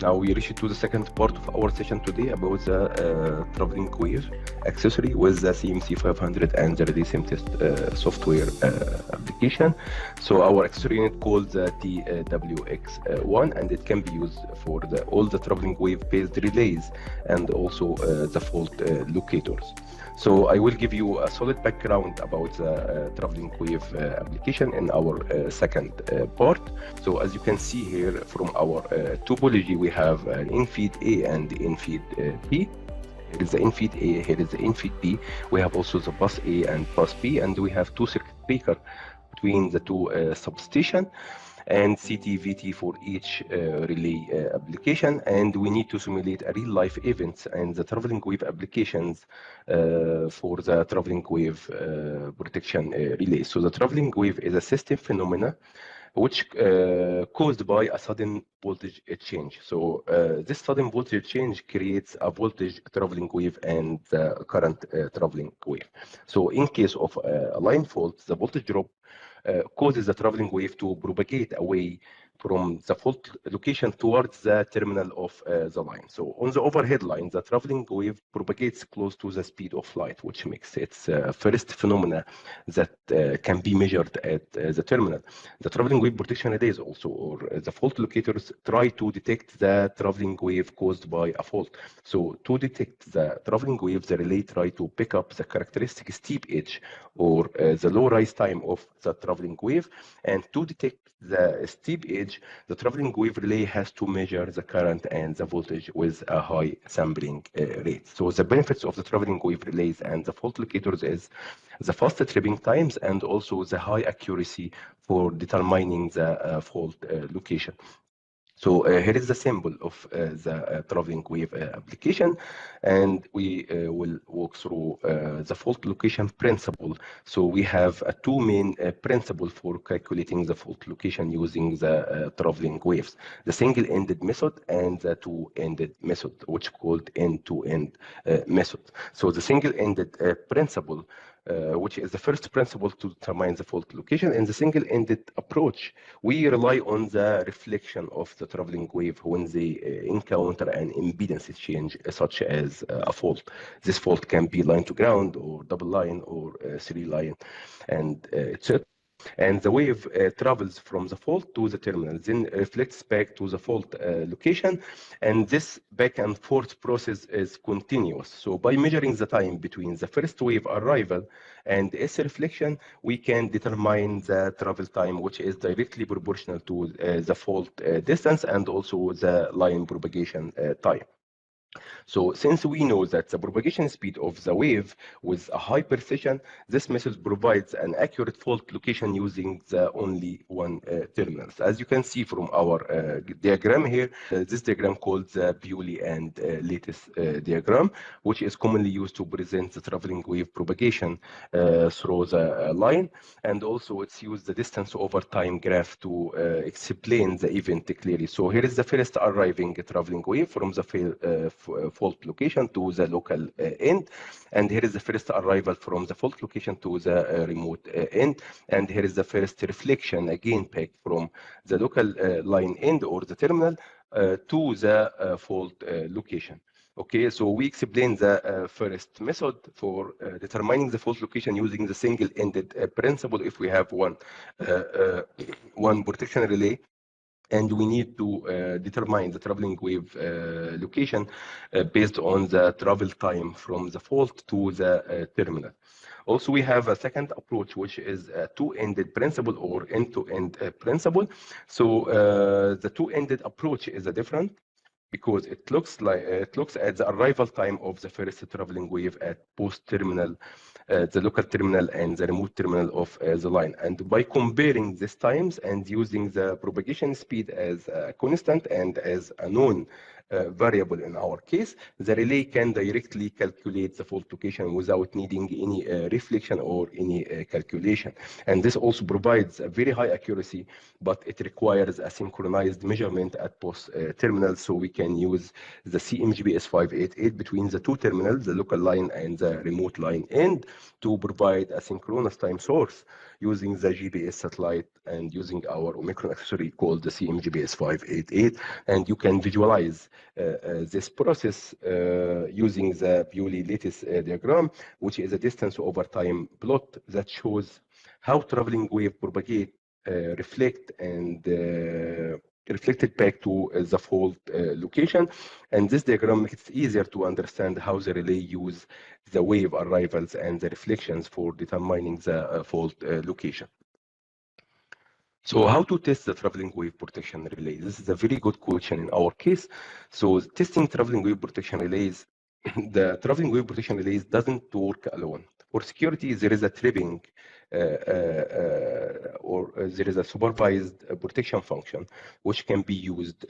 Now we reach to the second part of our session today about the traveling wave accessory with the CMC500 and the RelaySimTest software application. So our accessory unit called the TWX1, and it can be used for all the traveling wave-based relays and also the fault locators. So I will give you a solid background about the traveling wave application in our second part. So as you can see here from our topology, we have an in-feed A and in-feed B. Here is the in-feed A, here is the in-feed B. We have also the bus A and bus B, and we have two circuit breakers between the two substation and CT-VT for each relay application, and we need to simulate a real-life events and the traveling wave applications for the traveling wave protection relay. So the traveling wave is a system phenomena which caused by a sudden voltage change. So this sudden voltage change creates a voltage traveling wave and the current traveling wave. So in case of a line fault, the voltage drop causes the traveling wave to propagate away from the fault location towards the terminal of the line. So on the overhead line, the traveling wave propagates close to the speed of light, which makes it first phenomena that can be measured at the terminal. The traveling wave protection relays also, or the fault locators, try to detect the traveling wave caused by a fault. So to detect the traveling wave, the relay try to pick up the characteristic steep edge or the low rise time of the traveling wave, and to detect the steep edge, the traveling wave relay has to measure the current and the voltage with a high sampling rate. So the benefits of the traveling wave relays and the fault locators is the fast tripping times and also the high accuracy for determining the fault location. So here is the symbol of the traveling wave application, and we will walk through the fault location principle. So we have two main principles for calculating the fault location using the traveling waves: the single-ended method and the two-ended method, which called end-to-end method. So the single-ended principle, which is the first principle to determine the fault location. In the single-ended approach, we rely on the reflection of the traveling wave when they encounter an impedance change, such as a fault. This fault can be line to ground or double line or three line, and etc. And the wave travels from the fault to the terminal, then reflects back to the fault location, and this back and forth process is continuous. So by measuring the time between the first wave arrival and its reflection, we can determine the travel time, which is directly proportional to the fault distance and also the line propagation time. So since we know that the propagation speed of the wave with a high precision, this method provides an accurate fault location using the only one terminal. So as you can see from our diagram here, this diagram called the Bewley and lattice diagram, which is commonly used to present the traveling wave propagation through the line, and also it's used the distance over time graph to explain the event clearly. So here is the first arriving traveling wave from the fault location to the local end, and here is the first arrival from the fault location to the remote end, and here is the first reflection again back from the local line end or the terminal to the fault location. Okay, so we explain the first method for determining the fault location using the single-ended principle. If we have one protection relay, and we need to determine the traveling wave location based on the travel time from the fault to the terminal. Also, we have a second approach, which is a two-ended principle or end-to-end principle. So the two-ended approach is different because it looks at the arrival time of the first traveling wave at both terminal, the local terminal and the remote terminal of the line. And by comparing these times and using the propagation speed as a constant and as a known variable in our case, the relay can directly calculate the fault location without needing any reflection or any calculation. And this also provides a very high accuracy, but it requires a synchronized measurement at both terminals, so we can use the CMGBS588 between the two terminals, the local line and the remote line end, to provide a synchronous time source using the GPS satellite and using our OMICRON accessory called the CMGPS588. And you can visualize this process using the Bewley lattice diagram, which is a distance over time plot that shows how traveling wave propagate, reflect, and reflected back to the fault location. And this diagram makes it easier to understand how the relay use the wave arrivals and the reflections for determining the fault location. So how to test the traveling wave protection relay? This is a very good question in our case. So testing traveling wave protection relays, the traveling wave protection relays doesn't work alone. For security, there is a tripping or there is a supervised protection function which can be used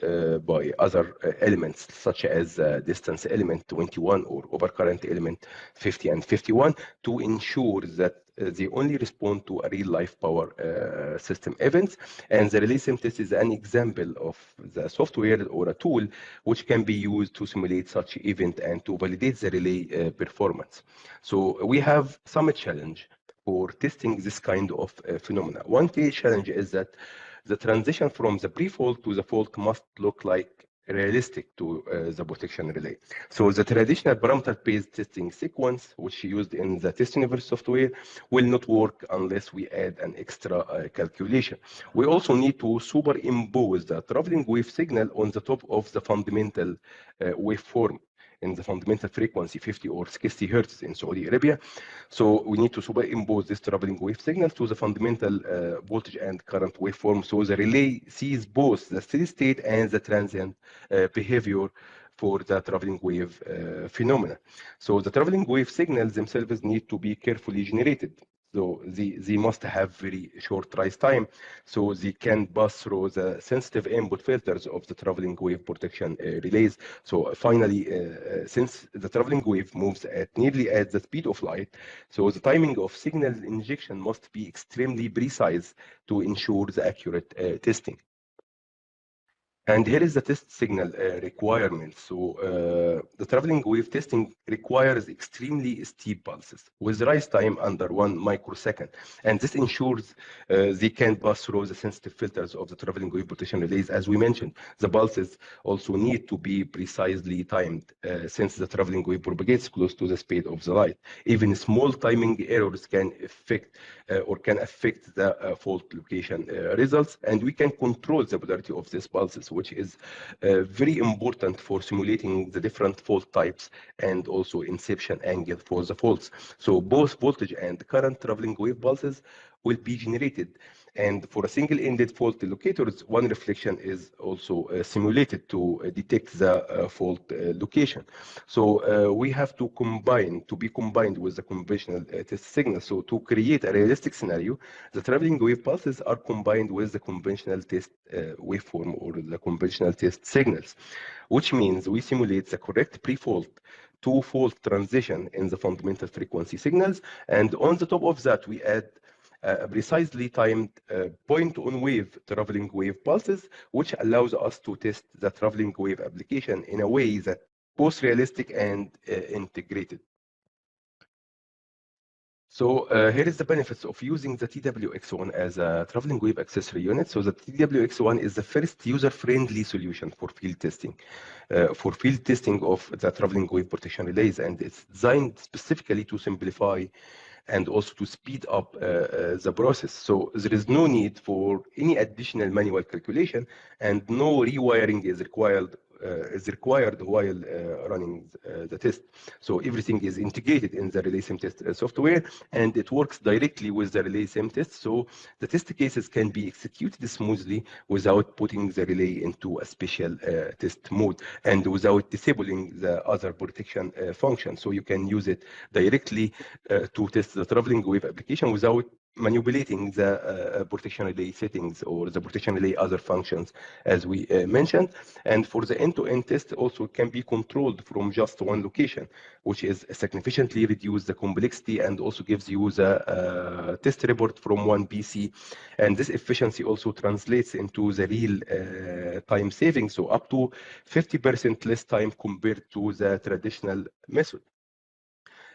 by other elements such as distance element 21 or overcurrent element 50 and 51 to ensure that they only respond to a real-life power system events. And the RelaySimTest is an example of the software or a tool which can be used to simulate such event and to validate the relay performance. So we have some challenge for testing this kind of phenomena. One key challenge is that the transition from the pre-fault to the fault must look like realistic to the protection relay. So the traditional parameter-based testing sequence, which used in the test universe software, will not work unless we add an extra calculation. We also need to superimpose the traveling wave signal on the top of the fundamental waveform in the fundamental frequency 50 or 60 hertz in Saudi Arabia. So we need to superimpose this traveling wave signal to the fundamental voltage and current waveform, so the relay sees both the steady state and the transient behavior for the traveling wave phenomena. So the traveling wave signals themselves need to be carefully generated. So they must have very short rise time, so they can pass through the sensitive input filters of the traveling wave protection relays. So finally, since the traveling wave moves nearly at the speed of light, so the timing of signal injection must be extremely precise to ensure the accurate testing. And here is the test signal requirement. So the traveling wave testing requires extremely steep pulses with rise time under 1 microsecond. And this ensures they can pass through the sensitive filters of the traveling wave protection relays. As we mentioned, the pulses also need to be precisely timed since the traveling wave propagates close to the speed of the light. Even small timing errors can affect the fault location results, and we can control the polarity of these pulses, which is very important for simulating the different fault types and also inception angle for the faults. So both voltage and current traveling wave pulses will be generated. And for a single-ended fault locators, one reflection is also simulated to detect the fault location. So we have to be combined with the conventional test signal. So to create a realistic scenario, the traveling wave pulses are combined with the conventional test waveform or the conventional test signals, which means we simulate the correct pre-fault to fault transition in the fundamental frequency signals. And on the top of that, we add precisely timed point-on-wave traveling wave pulses, which allows us to test the traveling wave application in a way that both realistic and integrated. So here is the benefits of using the TWX1 as a traveling wave accessory unit. So the TWX1 is the first user-friendly solution for field testing of the traveling wave protection relays, and it's designed specifically to simplify and also to speed up the process. So there is no need for any additional manual calculation, and no rewiring is required while running the test. So everything is integrated in the RelaySimTest software, and it works directly with the RelaySimTest. So the test cases can be executed smoothly without putting the relay into a special test mode and without disabling the other protection function. So you can use it directly to test the traveling wave application without manipulating the protection relay settings or the protection relay other functions, as we mentioned. And for the end-to-end test also can be controlled from just one location, which is significantly reduce the complexity and also gives you the test report from one PC. And this efficiency also translates into the real time saving, so up to 50% less time compared to the traditional method.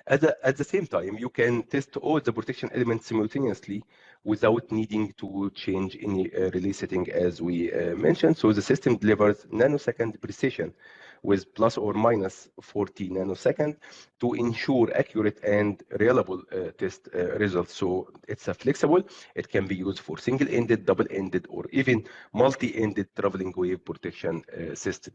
At the same time, you can test all the protection elements simultaneously without needing to change any relay setting, as we mentioned. So the system delivers nanosecond precision with plus or minus 40 nanoseconds to ensure accurate and reliable test results. So it's a flexible. It can be used for single-ended, double-ended, or even multi-ended traveling wave protection system.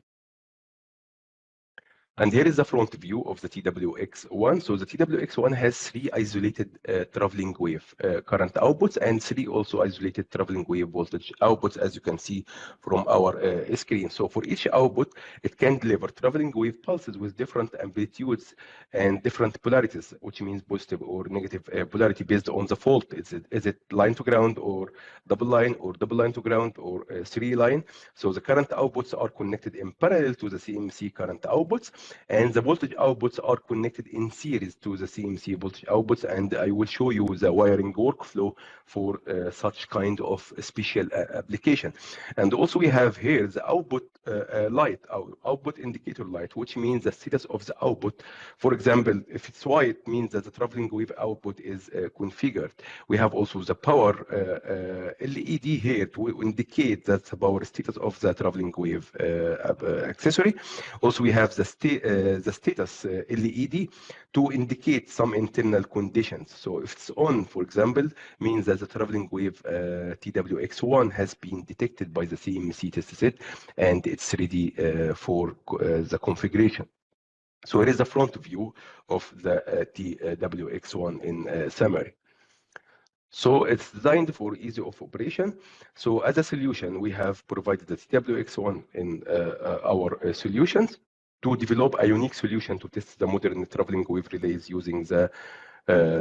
And here is the front view of the TWX1. So the TWX1 has 3 isolated traveling wave current outputs and 3 also isolated traveling wave voltage outputs, as you can see from our screen. So for each output, it can deliver traveling wave pulses with different amplitudes and different polarities, which means positive or negative polarity based on the fault. Is it line to ground or double line to ground or 3 line? So the current outputs are connected in parallel to the CMC current outputs, and the voltage outputs are connected in series to the CMC voltage outputs, and I will show you the wiring workflow for such kind of special application. And also we have here the output light, output indicator light, which means the status of the output. For example, if it's white, it means that the traveling wave output is configured. We have also the power LED here to indicate that the power status of the traveling wave accessory. Also, we have the status LED to indicate some internal conditions. So if it's on, for example, means that the traveling wave TWX1 has been detected by the CMC test set and it's ready for the configuration. So here is the front view of the TWX1 in summary. So it's designed for ease of operation. So as a solution, we have provided the TWX1 in our solutions to develop a unique solution to test the modern traveling wave relays using the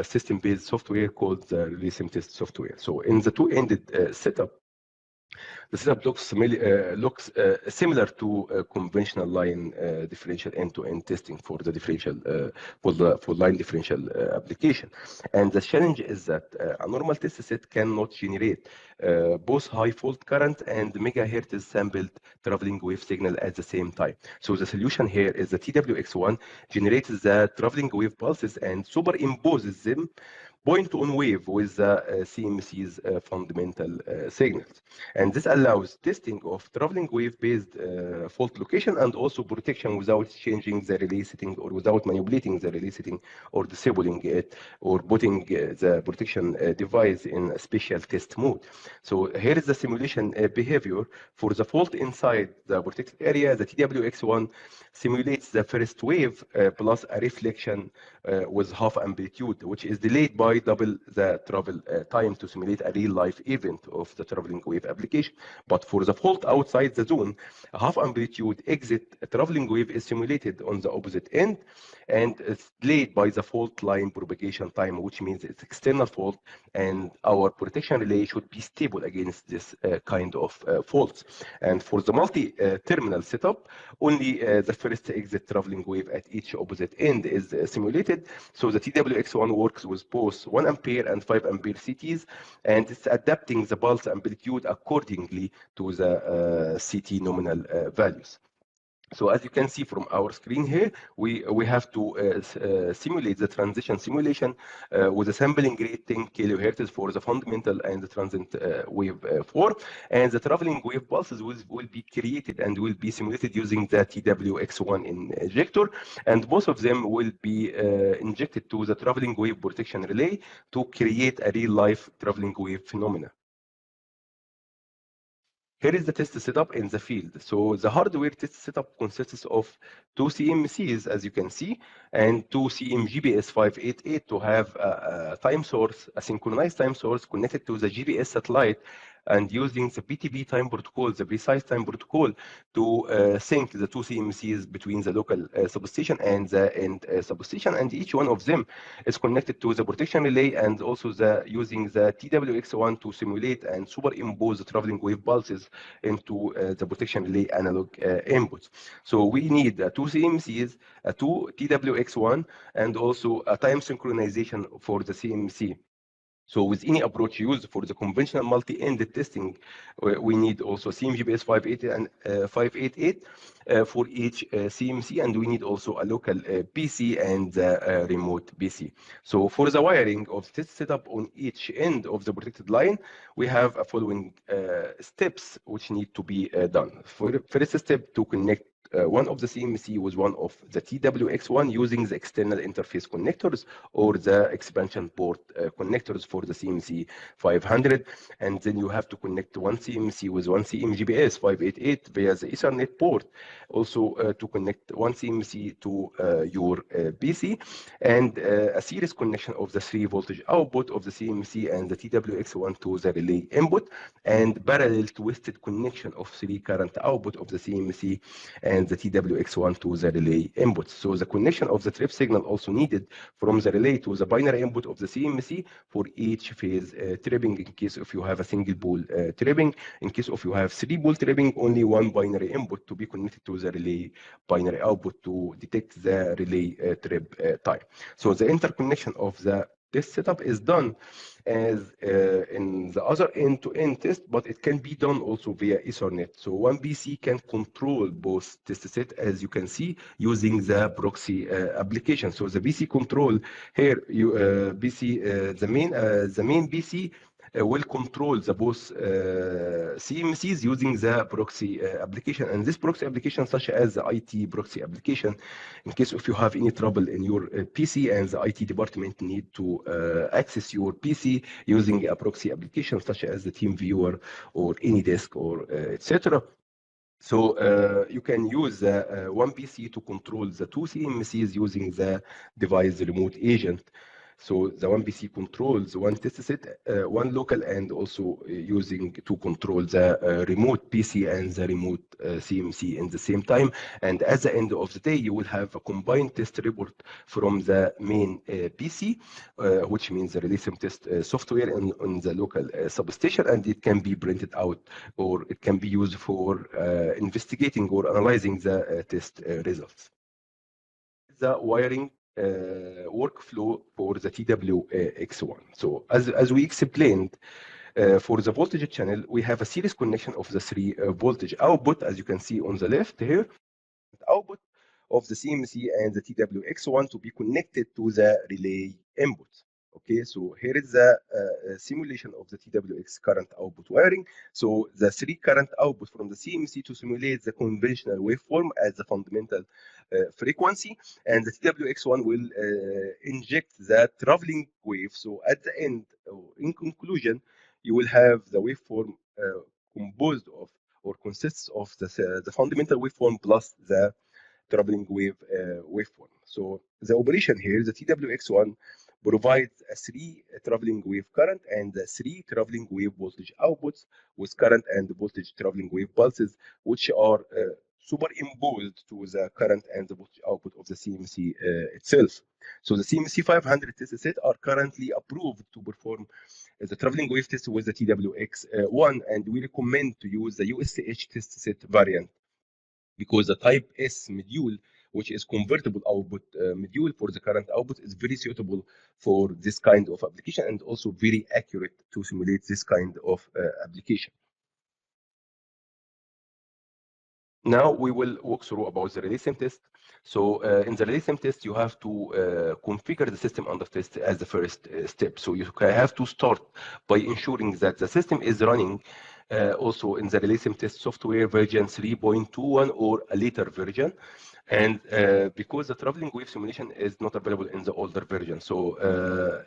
system-based software called the RelaySimTest software. So in the two-ended setup, the setup looks similar to conventional line differential end-to-end testing for the differential for line differential application. And the challenge is that a normal test set cannot generate both high fault current and megahertz sampled traveling wave signal at the same time. So the solution here is the TWX1 generates the traveling wave pulses and superimposes them point on wave with the CMC's fundamental signals. And this allows testing of traveling wave based fault location and also protection without changing the relay setting or without manipulating the relay setting or disabling it or putting the protection device in a special test mode. So here is the simulation behavior. For the fault inside the protected area, the TWX1 simulates the first wave plus a reflection with half amplitude, which is delayed by double the travel time to simulate a real-life event of the traveling wave application. But for the fault outside the zone, a half amplitude exit traveling wave is simulated on the opposite end, and it's delayed by the fault line propagation time, which means it's external fault, and our protection relay should be stable against this kind of faults. And for the multi-terminal setup, only the first exit traveling wave at each opposite end is simulated. So the TWX1 works with both 1 ampere and 5 ampere CTs, and it's adapting the pulse amplitude accordingly to the CT nominal values. So as you can see from our screen here, we have to simulate the transition simulation with a sampling rate 10 kilohertz for the fundamental and the transient wave form. And the traveling wave pulses will be created and will be simulated using the TWX1 injector. And both of them will be injected to the traveling wave protection relay to create a real-life traveling wave phenomena. Here is the test setup in the field. So the hardware test setup consists of 2 CMCs, as you can see, and 2 CMGBS588 to have a time source, a synchronized time source connected to the GPS satellite and using the PTP time protocol, the precise time protocol, to sync the 2 CMCs between the local substation and the end substation. And each one of them is connected to the protection relay and also using the TWX1 to simulate and superimpose the traveling wave pulses into the protection relay analog inputs. So we need 2 CMCs, 2 TWX1, and also a time synchronization for the CMC. So with any approach used for the conventional multi-ended testing, we need also CMGBS 588 and 588 for each CMC, and we need also a local PC and a remote PC. So for the wiring of this setup on each end of the protected line, we have a following steps which need to be done. First step, to connect one of the CMC with one of the TWX1 using the external interface connectors or the expansion port connectors for the CMC 500. And then you have to connect one CMC with one CMGPS 588 via the Ethernet port. Also to connect one CMC to your PC, and a series connection of the 3 voltage output of the CMC and the TWX1 to the relay input, and parallel twisted connection of 3 current output of the CMC and the TWX1 to the relay input. So the connection of the trip signal also needed from the relay to the binary input of the CMC for each phase tripping, in case if you have a single pole tripping. In case if you have 3 pole tripping, only one binary input to be connected to the relay binary output to detect the relay trip time. So the interconnection of this setup is done as in the other end-to-end test, but it can be done also via Ethernet. So one PC can control both test set, as you can see, using the proxy application. So the PC control here, the main PC will control the both CMCs using the proxy application. And this proxy application, such as the IT proxy application, in case if you have any trouble in your PC and the IT department need to access your PC using a proxy application such as the TeamViewer or AnyDesk or etc. So you can use one PC to control the 2 CMCs using the device remote agent. So the one PC controls one test set, one local, and also using to control the remote PC and the remote CMC in the same time. And at the end of the day, you will have a combined test report from the main PC, which means the RelaySimTest software on the local substation, and it can be printed out or it can be used for investigating or analyzing the test results. The wiring workflow for the TWX1. So as we explained, for the voltage channel, we have a series connection of the 3 voltage output, as you can see on the left here, output of the CMC and the TWX1 to be connected to the relay input. Okay, so here is the simulation of the TWX current output wiring. So the 3 current output from the CMC to simulate the conventional waveform as the fundamental frequency, and the TWX1 will inject the traveling wave. So at the end, in conclusion, you will have the waveform composed of or consists of the fundamental waveform plus the traveling wave waveform. So the operation here, the TWX1 provides a 3 traveling wave current and 3 traveling wave voltage outputs with current and voltage traveling wave pulses, which are superimposed to the current and the voltage output of the CMC itself. So the CMC 500 test set are currently approved to perform the traveling wave test with the TWX1, and we recommend to use the USH test set variant because the type S module, which is convertible output module for the current output, is very suitable for this kind of application and also very accurate to simulate this kind of application. Now we will walk through about the RelaySimTest. So in the RelaySimTest, you have to configure the system under test as the first step. So you have to start by ensuring that the system is running also in the RelaySimTest software version 3.21 or a later version. And because the traveling wave simulation is not available in the older version, so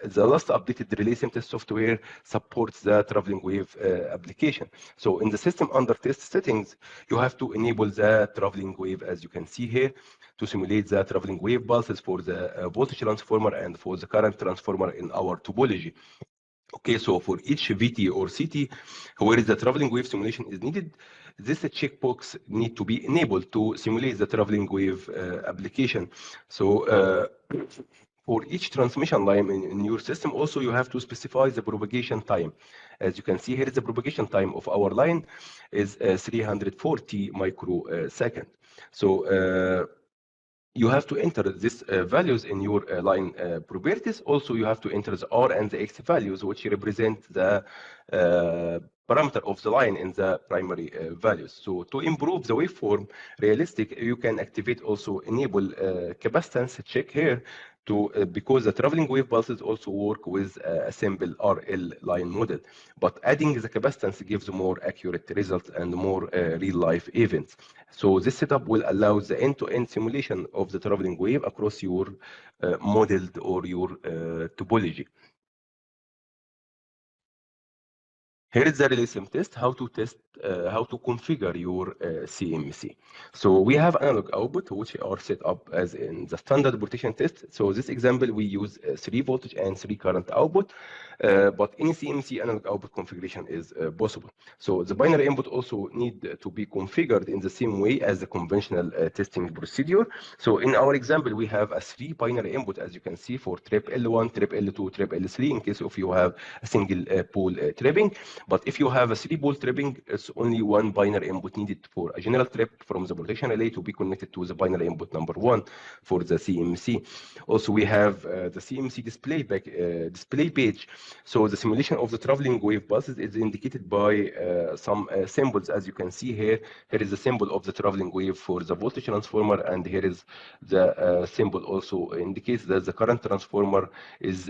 the last updated RelaySimTest software supports the traveling wave application. So in the system under test settings, you have to enable the traveling wave, as you can see here, to simulate the traveling wave pulses for the voltage transformer and for the current transformer in our topology. Okay, so for each VT or CT, where the traveling wave simulation is needed, this checkbox need to be enabled to simulate the traveling wave application. So for each transmission line in your system, also you have to specify the propagation time. As you can see here, the propagation time of our line is 340 microseconds. So you have to enter these values in your line properties. Also, you have to enter the R and the X values, which represent the parameter of the line in the primary values. So to improve the waveform realistic, you can activate also enable capacitance check here to because the traveling wave pulses also work with a simple RL line model, but adding the capacitance gives more accurate results and more real-life events. So this setup will allow the end-to-end simulation of the traveling wave across your modeled or your topology. Here is the RelaySimTest, how to configure your CMC. So we have analog output, which are set up as in the standard portation test. So this example, we use 3 voltage and 3 current output, but any CMC analog output configuration is possible. So the binary input also need to be configured in the same way as the conventional testing procedure. So in our example, we have a 3 binary input, as you can see, for trip L1, trip L2, trip L3, in case if you have a single pole tripping. But if you have a 3-pole tripping, it's only 1 binary input needed for a general trip from the protection relay to be connected to the binary input number 1 for the CMC. Also, we have the CMC display page. So the simulation of the traveling wave pulses is indicated by some symbols, as you can see here. Here is the symbol of the traveling wave for the voltage transformer, and here is the symbol also indicates that the current transformer is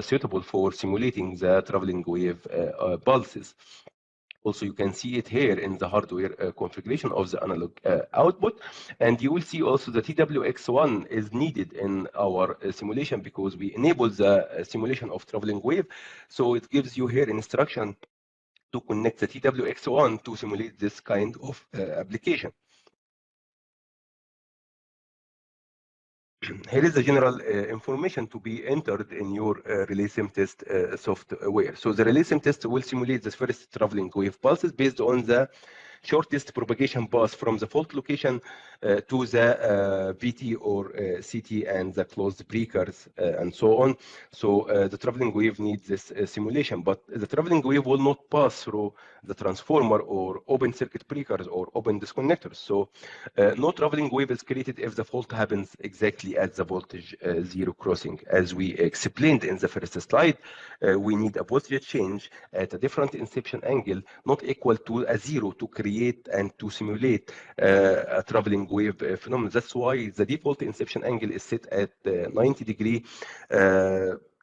suitable for simulating the traveling wave pulses. Also, you can see it here in the hardware configuration of the analog output. And you will see also the TWX1 is needed in our simulation because we enable the simulation of traveling wave. So it gives you here instruction to connect the TWX1 to simulate this kind of application. Here is the general information to be entered in your RelaySimTest software. So the RelaySimTest will simulate the first traveling wave pulses based on the shortest propagation path from the fault location to the VT or CT and the closed breakers and so on. So the traveling wave needs this simulation, but the traveling wave will not pass through the transformer or open circuit breakers or open disconnectors. So no traveling wave is created if the fault happens exactly at the voltage 0 crossing. As we explained in the first slide, we need a voltage change at a different inception angle, not equal to a 0 to create and to simulate a traveling wave phenomenon. That's why the default inception angle is set at 90 degree.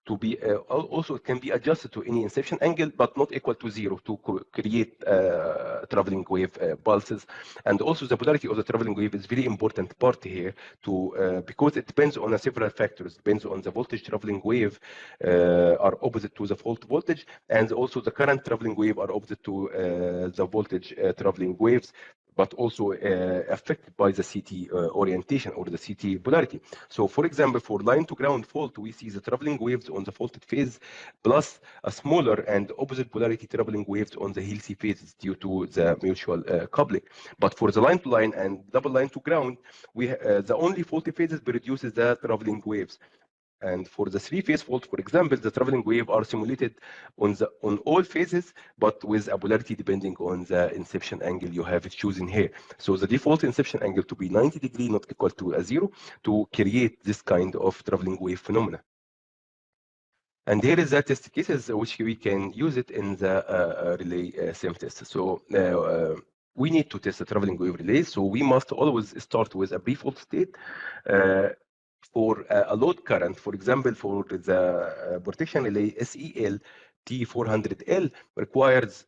To be also it can be adjusted to any inception angle, but not equal to 0 to create traveling wave pulses. And also the polarity of the traveling wave is very important part here to because it depends on several factors. Depends on the voltage traveling wave are opposite to the fault voltage, and also the current traveling wave are opposite to the voltage traveling waves, but also affected by the CT orientation or the CT polarity. So for example, for line to ground fault, we see the traveling waves on the faulted phase plus a smaller and opposite polarity traveling waves on the healthy phases due to the mutual coupling. But for the line to line and double line to ground, we the only faulty phases produces the traveling waves. And for the 3-phase fault, for example, the traveling wave are simulated on all phases, but with a polarity depending on the inception angle you have chosen here. So the default inception angle to be 90 degree, not equal to a 0, to create this kind of traveling wave phenomena. And here is the test cases which we can use it in the RelaySimTest. So we need to test the traveling wave relay. So we must always start with a pre-fault state. For a load current, for example, for the protection relay SEL T400L requires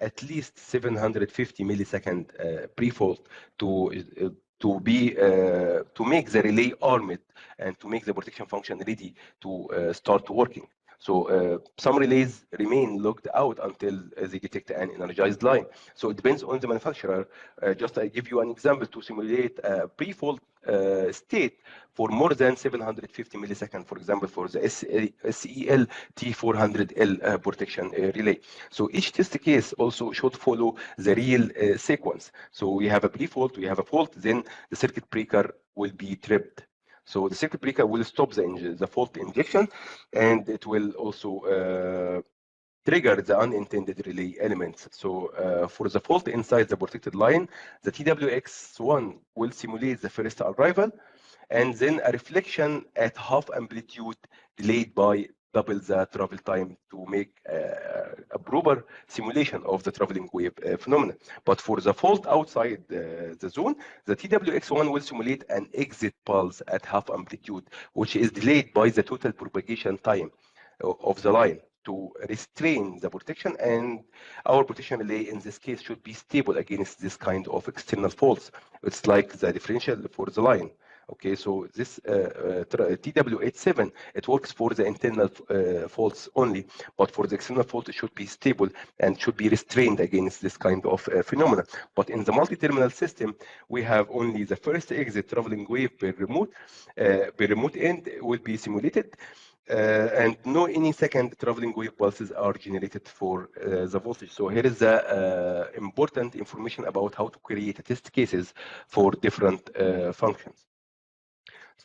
at least 750 millisecond pre-fault to make the relay armed and to make the protection function ready to start working. So some relays remain locked out until they detect an energized line. So it depends on the manufacturer. Just I give you an example to simulate a pre-fault state for more than 750 milliseconds, for example, for the SEL T400L protection relay. So each test case also should follow the real sequence. So we have a pre-fault, we have a fault, then the circuit breaker will be tripped. So the circuit breaker will stop the fault injection, and it will also trigger the unintended relay elements. So for the fault inside the protected line, the TWX1 will simulate the first arrival, and then a reflection at half amplitude delayed by double the travel time to make a proper simulation of the traveling wave phenomenon. But for the fault outside the zone, the TWX1 will simulate an exit pulse at half amplitude, which is delayed by the total propagation time of the line to restrain the protection, and our protection relay in this case should be stable against this kind of external faults. It's like the differential for the line. Okay, so this TWH7, it works for the internal faults only, but for the external fault, it should be stable and should be restrained against this kind of phenomena. But in the multi-terminal system, we have only the first exit traveling wave per remote end will be simulated. And no any second traveling wave pulses are generated for the voltage. So here is the important information about how to create test cases for different functions.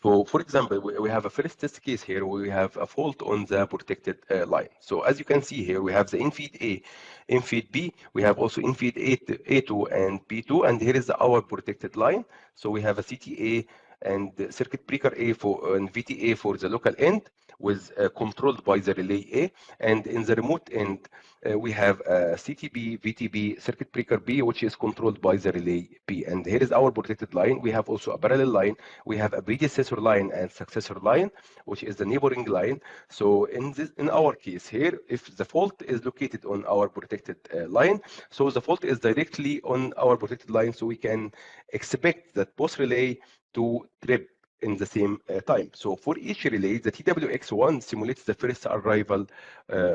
So, for example, we have a first test case here where we have a fault on the protected line. So, as you can see here, we have the in-feed A, in-feed B. We have also in-feed A2 and B2, and here is our protected line. So, we have a CTA and circuit breaker A and VTA for the local end, was controlled by the relay A, and in the remote end we have CTB, VTB, circuit breaker B, which is controlled by the relay B. And here is our protected line. We have also a parallel line. We have a predecessor line and successor line, which is the neighboring line. So in our case here, if the fault is located on our protected line, so the fault is directly on our protected line, so we can expect that both relay to trip in the same time. So for each relay, the TWX1 simulates the first arrival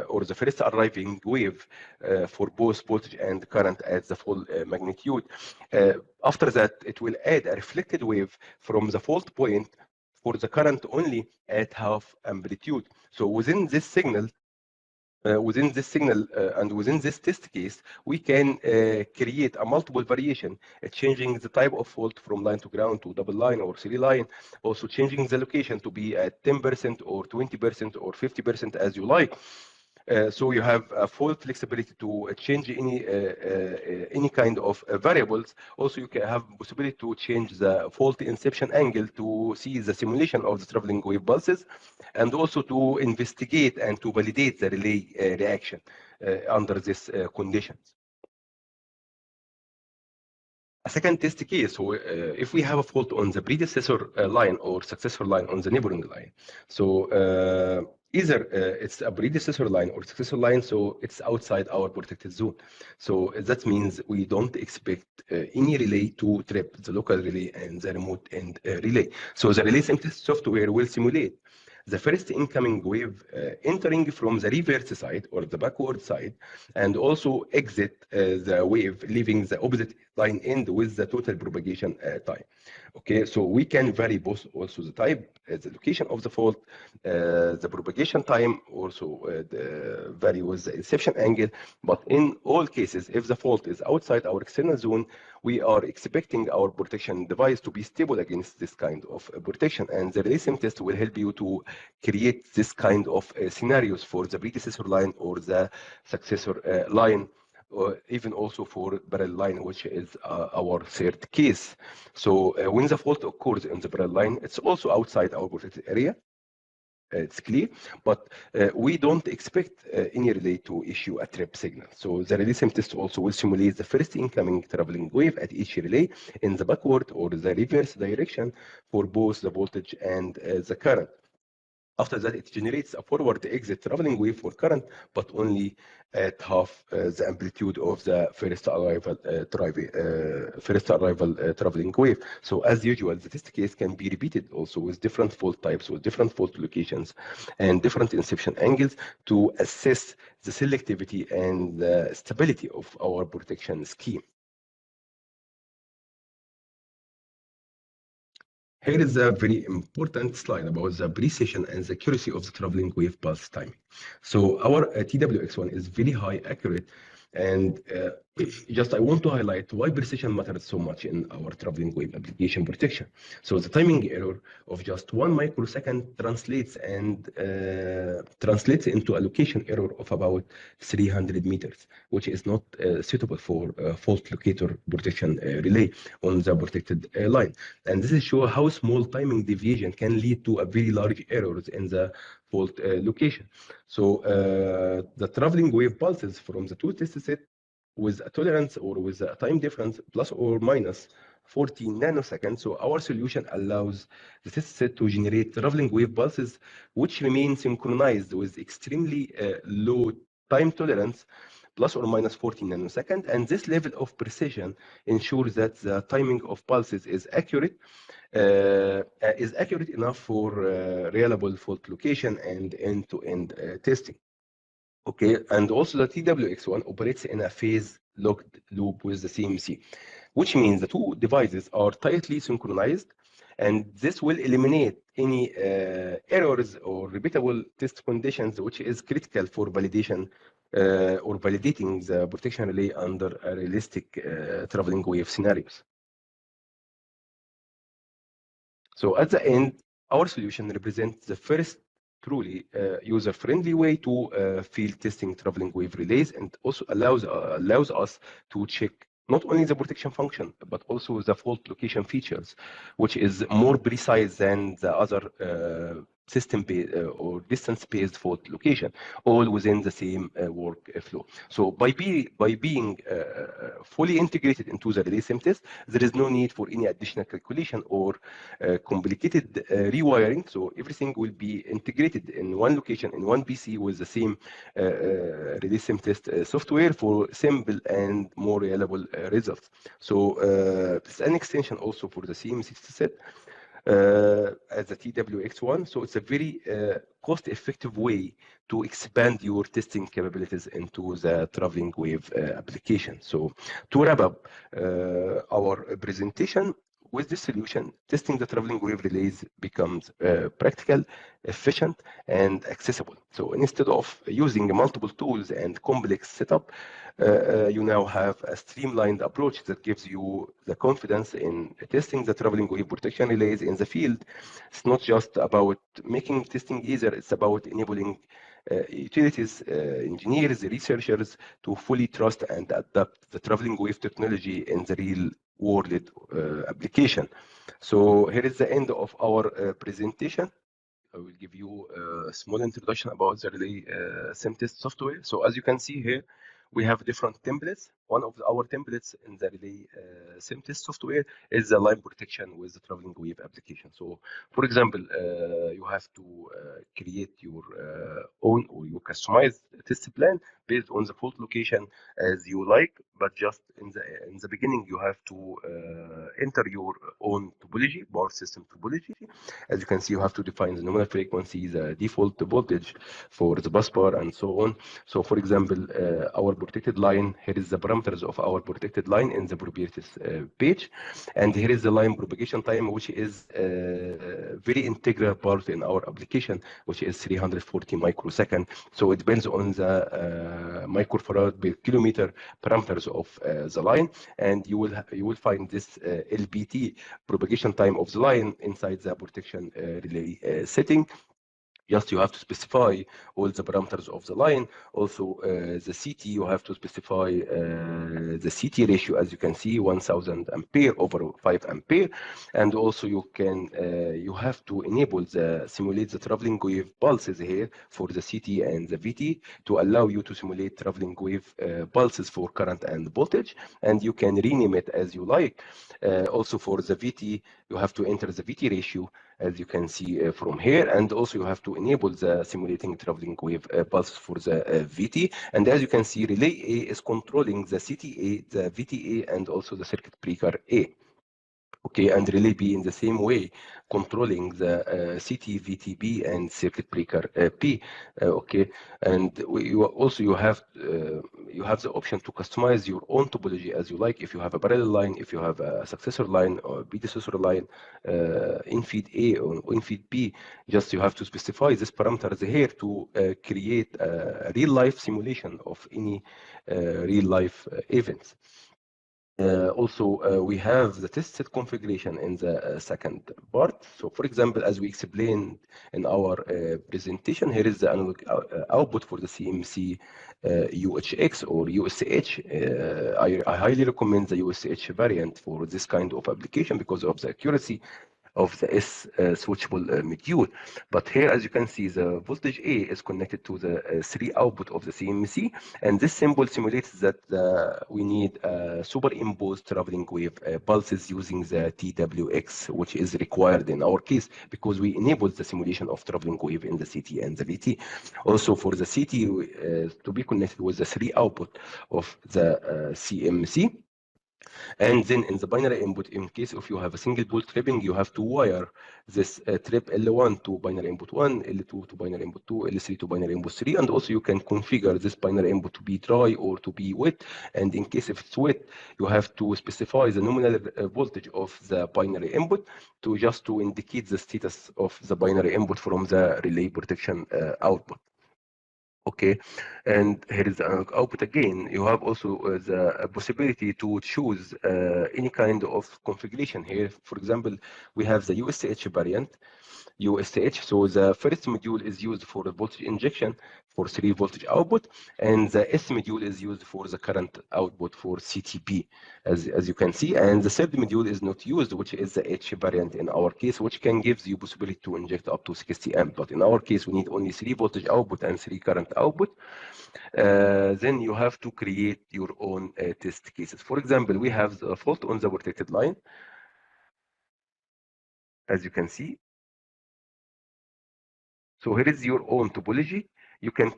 or the first arriving wave for both voltage and current at the full magnitude. After that, it will add a reflected wave from the fault point for the current only at half amplitude. So within this signal, and within this test case, we can create a multiple variation, changing the type of fault from line to ground to double line or three line, also changing the location to be at 10% or 20% or 50% as you like. So you have a full flexibility to change any kind of variables. Also, you can have possibility to change the fault inception angle to see the simulation of the traveling wave pulses, and also to investigate and to validate the relay reaction under these conditions. A second test case, so if we have a fault on the predecessor line or successor line on the neighboring line, so either it's a predecessor line or successor line, so it's outside our protected zone. So that means we don't expect any relay to trip the local relay and the remote end relay. So the RelaySimTest software will simulate the first incoming wave entering from the reverse side or the backward side, and also exit the wave leaving the opposite line end with the total propagation time. Okay, so we can vary both also the type, the location of the fault, the propagation time, also vary with the inception angle. But in all cases, if the fault is outside our external zone, we are expecting our protection device to be stable against this kind of protection. And the RelaySimTest will help you to create this kind of scenarios for the predecessor line or the successor line, or even also for parallel line, which is our third case. So when the fault occurs in the parallel line, it's also outside our protected area. It's clear, but we don't expect any relay to issue a trip signal. So the RelaySimTest also will simulate the first incoming traveling wave at each relay in the backward or the reverse direction for both the voltage and the current. After that, it generates a forward exit traveling wave for current, but only at half the amplitude of the first arrival traveling wave. So as usual, the test case can be repeated also with different fault types, with different fault locations, and different inception angles to assess the selectivity and the stability of our protection scheme. Here is a very important slide about the precision and the accuracy of the traveling wave pulse timing. So our TWX1 is very high accurate, and just I want to highlight why precision matters so much in our traveling wave application protection. So the timing error of just 1 microsecond translates into a location error of about 300 meters, which is not suitable for fault locator protection relay on the protected line. And this is show how small timing deviation can lead to a very large errors in the fault location. So the traveling wave pulses from the two test set with a tolerance or with a time difference plus or minus 14 nanoseconds. So our solution allows the test set to generate traveling wave pulses which remain synchronized with extremely low time tolerance plus or minus 14 nanoseconds. And this level of precision ensures that the timing of pulses is accurate enough for reliable fault location and end-to-end testing. Okay, and also the TWX1 operates in a phase-locked loop with the CMC, which means the two devices are tightly synchronized, and this will eliminate any errors or repeatable test conditions, which is critical for validation or validating the protection relay under a realistic traveling wave scenarios. So at the end, our solution represents the first truly user-friendly way to field testing traveling wave relays, and also allows us to check not only the protection function, but also the fault location features, which is more precise than the other system-based or distance-based fault location, all within the same workflow. So by being fully integrated into the RelaySimTest, there is no need for any additional calculation or complicated rewiring. So everything will be integrated in one location, in one PC with the same RelaySimTest software for simple and more reliable results. So it's an extension also for the CMC set as a TWX1. So it's a very cost-effective way to expand your testing capabilities into the traveling wave application. So to wrap up our presentation, with this solution, testing the traveling wave relays becomes practical, efficient, and accessible. So instead of using multiple tools and complex setup, you now have a streamlined approach that gives you the confidence in testing the traveling wave protection relays in the field. It's not just about making testing easier, it's about enabling utilities, engineers, researchers to fully trust and adapt the traveling wave technology in the real world application. So here is the end of our presentation. I will give you a small introduction about the RelaySimTest software. So as you can see here, we have different templates. One of our templates in the RelaySimTest software is the line protection with the traveling wave application. So for example, you have to create your own or your customized test plan based on the fault location as you like, but just in the beginning you have to enter your own topology, bar system topology. As you can see, you have to define the nominal frequency, the default voltage for the bus bar, and so on. So for example, our protected line, here is the parameters of our protected line in the properties page. And here is the line propagation time, which is a very integral part in our application, which is 340 microsecond. So it depends on the microfarad per kilometer parameters of the line. And you will find this LPT propagation time of the line inside the protection relay setting. Just you have to specify all the parameters of the line. Also, the CT, you have to specify the CT ratio, as you can see, 1000 ampere over 5 ampere. And also you have to enable simulate the traveling wave pulses here for the CT and the VT to allow you to simulate traveling wave pulses for current and voltage. And you can rename it as you like. Also for the VT, you have to enter the VT ratio, as you can see from here, and also you have to enable the simulating traveling wave pulse for the VT. And as you can see, relay A is controlling the CTA, the VTA, and also the circuit breaker A. Okay, and relay B in the same way, controlling the CT, VTB, and circuit breaker P. Okay, and you have the option to customize your own topology as you like. If you have a parallel line, if you have a successor line or predecessor line, in feed A or in feed B, just you have to specify these parameters here to create a real life simulation of any real life events. Also, we have the test set configuration in the second part. So, for example, as we explained in our presentation, here is the analog output for the CMC UHX or USH. I highly recommend the USH variant for this kind of application because of the accuracy of the S switchable module. But here, as you can see, the voltage A is connected to the 3 output of the CMC, and this symbol simulates that we need superimposed traveling wave pulses using the TWX, which is required in our case because we enabled the simulation of traveling wave in the CT and the VT. Also, for the CT to be connected with the 3 output of the CMC. And then in the binary input, in case if you have a single pole tripping, you have to wire this trip L1 to binary input 1, L2 to binary input 2, L3 to binary input 3. And also you can configure this binary input to be dry or to be wet. And in case if it's wet, you have to specify the nominal voltage of the binary input to indicate the status of the binary input from the relay protection output. Okay, and here is the analog output again. You have also the possibility to choose any kind of configuration here. For example, we have the USH variant, USH. So the first module is used for the voltage injection for 3 voltage output, and the S module is used for the current output for CTP, as you can see. And the third module is not used, which is the H variant in our case, which can give you possibility to inject up to 60 amp. But in our case, we need only 3 voltage output and 3 current output. Then you have to create your own test cases. For example, we have the fault on the protected line, as you can see. So here is your own topology. You can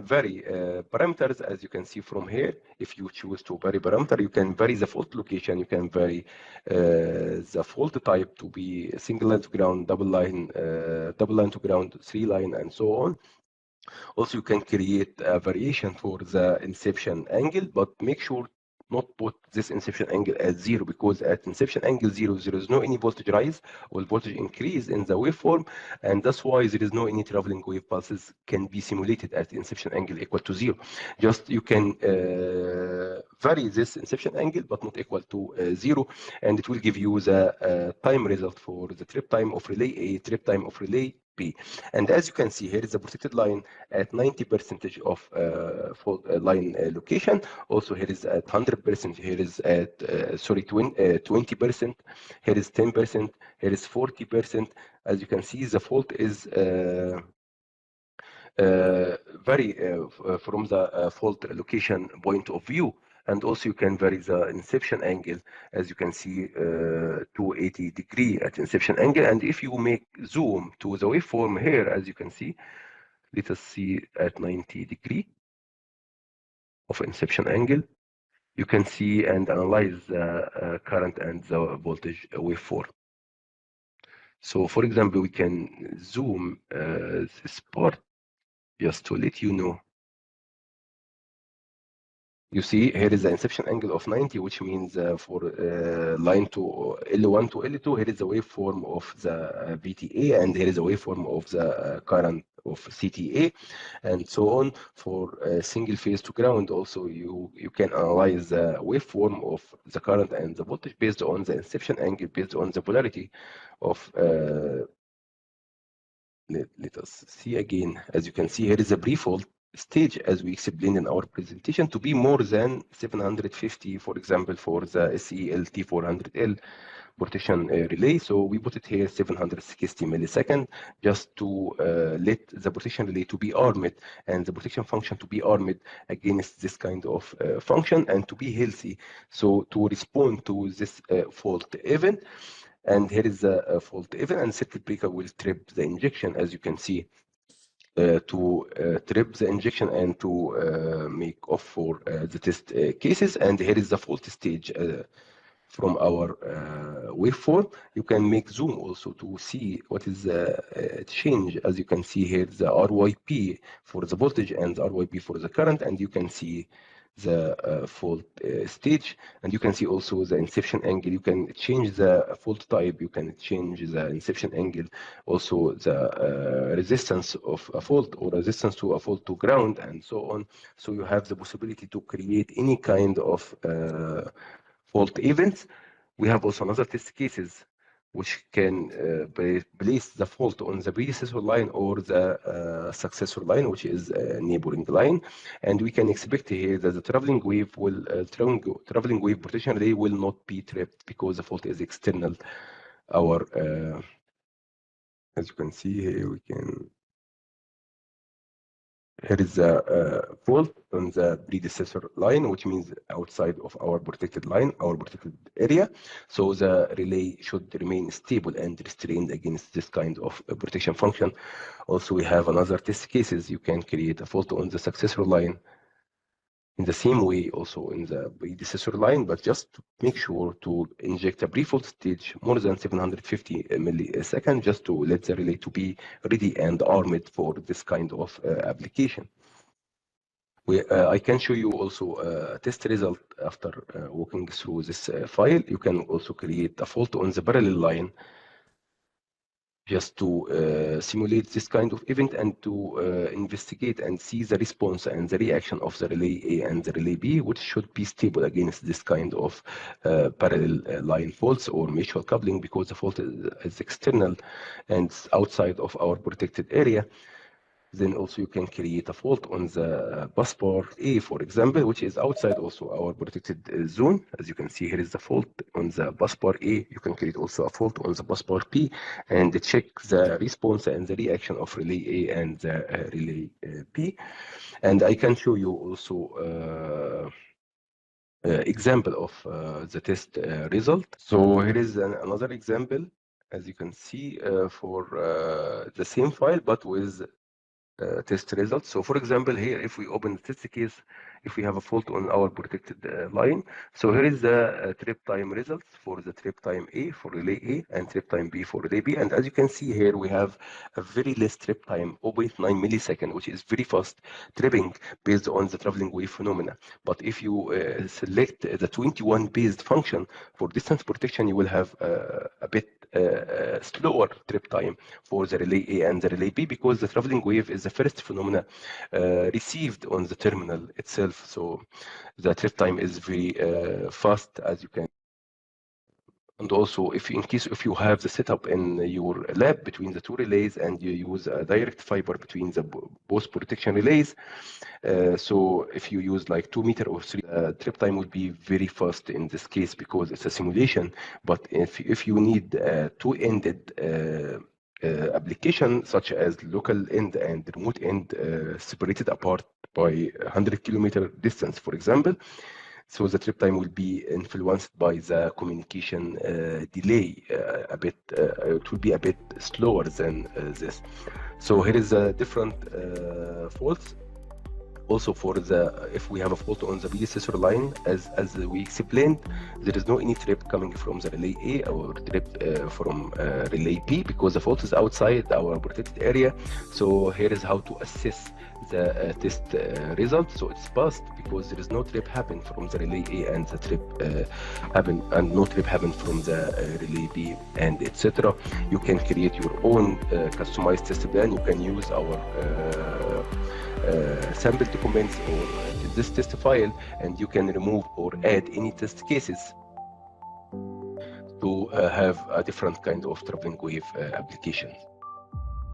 vary parameters, as you can see from here. If you choose to vary parameter, you can vary the fault location. You can vary the fault type to be single line to ground, double line to ground, 3 line, and so on. Also, you can create a variation for the inception angle, but make sure not put this inception angle at 0, because at inception angle 0, there is no any voltage rise or voltage increase in the waveform, and that's why there is no any traveling wave pulses can be simulated at inception angle equal to 0. Just you can vary this inception angle, but not equal to 0, and it will give you the time result for the trip time of relay A, trip time of relay B. And as you can see, here is a protected line at 90% of fault line location. Also, here is at 100%. Here is at 20%. Here is 10%. Here is 40%. As you can see, the fault is vary from the fault location point of view. And also you can vary the inception angle, as you can see, to 80 degree at inception angle. And if you make zoom to the waveform here, as you can see, let us see at 90 degree of inception angle, you can see and analyze the current and the voltage waveform. So for example, we can zoom this part just to let you know. You see, here is the inception angle of 90, which means for line to L1 to L2, here is the waveform of the VTA, and here is the waveform of the current of CTA, and so on. For single phase to ground, also you can analyze the waveform of the current and the voltage based on the inception angle, based on the polarity of let us see again. As you can see, here is a pre-fault stage, as we explained in our presentation, to be more than 750, for example, for the SELT400L protection relay. So we put it here 760 millisecond, just to let the protection relay to be armed and the protection function to be armed against this kind of function and to be healthy. So to respond to this fault event. And here is the fault event, and circuit breaker will trip the injection, as you can see, to trip the injection and to make off for the test cases. And here is the fault stage from our waveform. You can make zoom also to see what is the change. As you can see here, the RYP for the voltage and the RYP for the current, and you can see the fault stage, and you can see also the inception angle. You can change the fault type, you can change the inception angle, also the resistance of a fault or resistance to a fault to ground, and so on. So you have the possibility to create any kind of fault events. We have also another test cases which can place the fault on the predecessor line or the successor line, which is a neighboring line. And we can expect here that the traveling wave will traveling wave protection relay will not be tripped because the fault is external. Our as you can see here, here is the fault on the predecessor line, which means outside of our protected line, our protected area. So the relay should remain stable and restrained against this kind of protection function. Also, we have another test cases. You can create a fault on the successor line in the same way also in the predecessor line, but just to make sure to inject a pre-fault stage more than 750 milliseconds, just to let the relay to be ready and armed for this kind of application. I can show you also a test result after walking through this file. You can also create a fault on the parallel line just to simulate this kind of event and to investigate and see the response and the reaction of the relay A and the relay B, which should be stable against this kind of parallel line faults or mutual coupling, because the fault is external and outside of our protected area. Then also you can create a fault on the bus bar A, for example, which is outside also our protected zone. As you can see, here is the fault on the bus bar A. You can create also a fault on the bus bar B and check the response and the reaction of relay A and the relay B. And I can show you also example of the test result. So here is another example, as you can see, for the same file, but with test results. So for example, here, if we open the test case, if we have a fault on our protected line, so here is the trip time results for the trip time A for relay A and trip time B for relay B. And as you can see here, we have a very less trip time, 0.9 millisecond, which is very fast tripping based on the traveling wave phenomena. But if you select the 21 based function for distance protection, you will have a bit slower trip time for the relay A and the relay B, because the traveling wave is the first phenomena received on the terminal itself. So the trip time is very fast, as you can. And also, if you have the setup in your lab between the two relays and you use a direct fiber between the both protection relays, so if you use like 2 meter or 3, trip time would be very fast in this case because it's a simulation. But if you need two-ended application such as local end and remote end separated apart by 100 kilometer distance, for example, so the trip time will be influenced by the communication delay a bit. It will be a bit slower than this. So here is a different faults. Also for the, if we have a fault on the predecessor line, as we explained, there is no any trip coming from the relay A or trip from relay B, because the fault is outside our protected area. So here is how to assess the test result. So it's passed because there is no trip happen from the relay A and the trip happen, and no trip happen from the relay B, and etc. You can create your own customized test plan. You can use our sample documents or this test file, and you can remove or add any test cases to have a different kind of traveling wave applications.